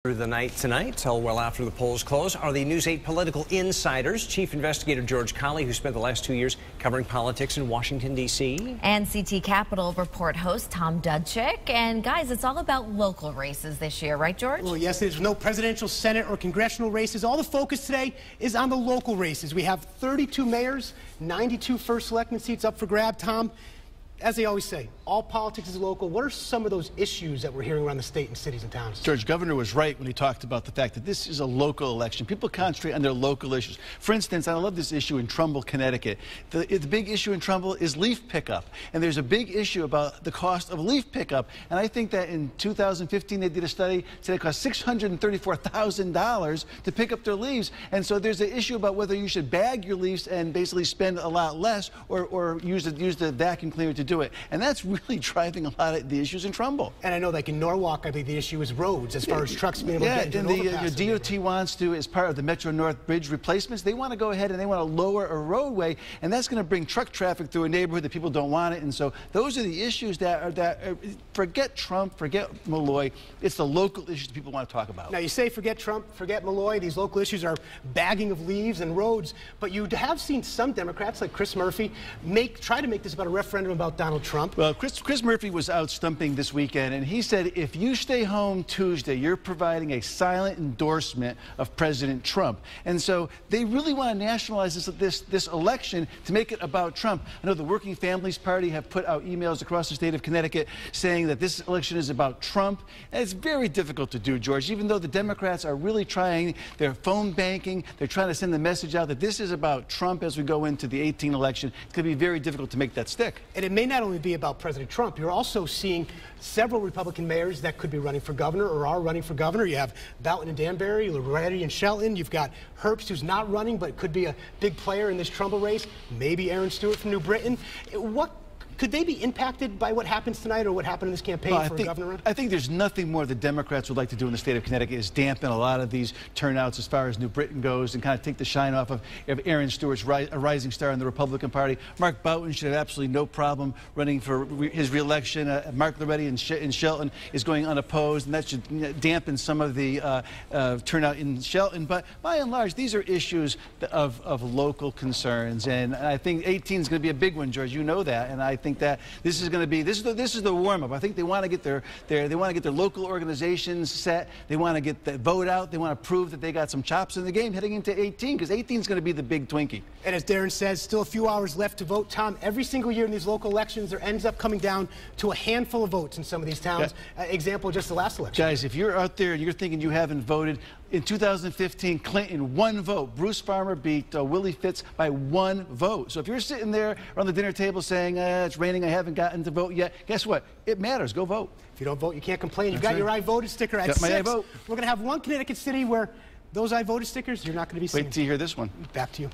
Through the night tonight, till well after the polls close, are the News 8 political insiders. Chief Investigator George Colli, who spent the last 2 years covering politics in Washington, D.C. And CT Capitol Report host Tom Dudchik. And guys, it's all about local races this year, right, George? Well, yes, there's no presidential, Senate, or congressional races. All the focus today is on the local races. We have 32 mayors, 92 first selectman seats up for grab. Tom, as they always say, all politics is local. What are some of those issues that we're hearing around the state and cities and towns? George, Governor was right when he talked about the fact that this is a local election. People concentrate on their local issues. For instance, I love this issue in Trumbull, Connecticut. The big issue in Trumbull is leaf pickup. And there's a big issue about the cost of leaf pickup. And I think that in 2015, they did a study, said it cost $634,000 to pick up their leaves. And so there's an issue about whether you should bag your leaves and basically spend a lot less or use the vacuum cleaner to do it. And that's really driving a lot of the issues in Trumbull. And I know, like in Norwalk, I think the issue is roads as far as trucks being able to get into an overpass. The DOT wants to, as part of the Metro North bridge replacements, they want to go ahead and they want to lower a roadway, and that's going to bring truck traffic through a neighborhood that people don't want it. And so those are the issues forget Trump, forget Malloy. It's the local issues that people want to talk about. Now, you say forget Trump, forget Malloy. These local issues are bagging of leaves and roads, but you have seen some Democrats, like Chris Murphy, try to make this about a referendum about Donald Trump. Well, Chris Murphy was out stumping this weekend, and he said if you stay home Tuesday, you're providing a silent endorsement of President Trump. And so they really want to nationalize this election to make it about Trump. I know the Working Families Party have put out emails across the state of Connecticut saying that this election is about Trump. And it's very difficult to do, George, even though the Democrats are really trying, they're phone banking, they're trying to send the message out that this is about Trump as we go into the 2018 election. It's going to be very difficult to make that stick. And it may not only be about President Trump. You're also seeing several Republican mayors that could be running for governor or are running for governor. You have Boughton and Danbury, Loretti and Shelton. You've got Herbst, who's not running but could be a big player in this Trumbull race. Maybe Aaron Stewart from New Britain. Could they be impacted by what happens tonight or what happened in this campaign for a governor run? I think there's nothing more the Democrats would like to do in the state of Connecticut is dampen a lot of these turnouts as far as New Britain goes and kind of take the shine off of Aaron Stewart's a rising star in the Republican Party. Mark Boughton should have absolutely no problem running for his reelection. Mark Loretti in Shelton is going unopposed, and that should dampen some of the turnout in Shelton. But by and large, these are issues of local concerns, and I think 18 is going to be a big one, George. You know that, and I think that this is going to be this is the warm up. I think they want to get their local organizations set. They want to get the vote out. They want to prove that they got some chops in the game heading into 18, because 18 is going to be the big Twinkie. And as Darren says, still a few hours left to vote. Tom, every single year in these local elections, there ends up coming down to a handful of votes in some of these towns. Yeah. Example, just the last election. Guys, if you're out there and you're thinking you haven't voted, in 2015, Clinton, one vote. Bruce Farmer beat Willie Fitz by one vote. So if you're sitting there around the dinner table saying, it's raining, I haven't gotten to vote yet, guess what? It matters. Go vote. If you don't vote, you can't complain. You've got your I voted sticker at 6. My I vote. We're going to have one Connecticut city where those I voted stickers, you're not going to be seeing. Wait till you hear this one. Back to you.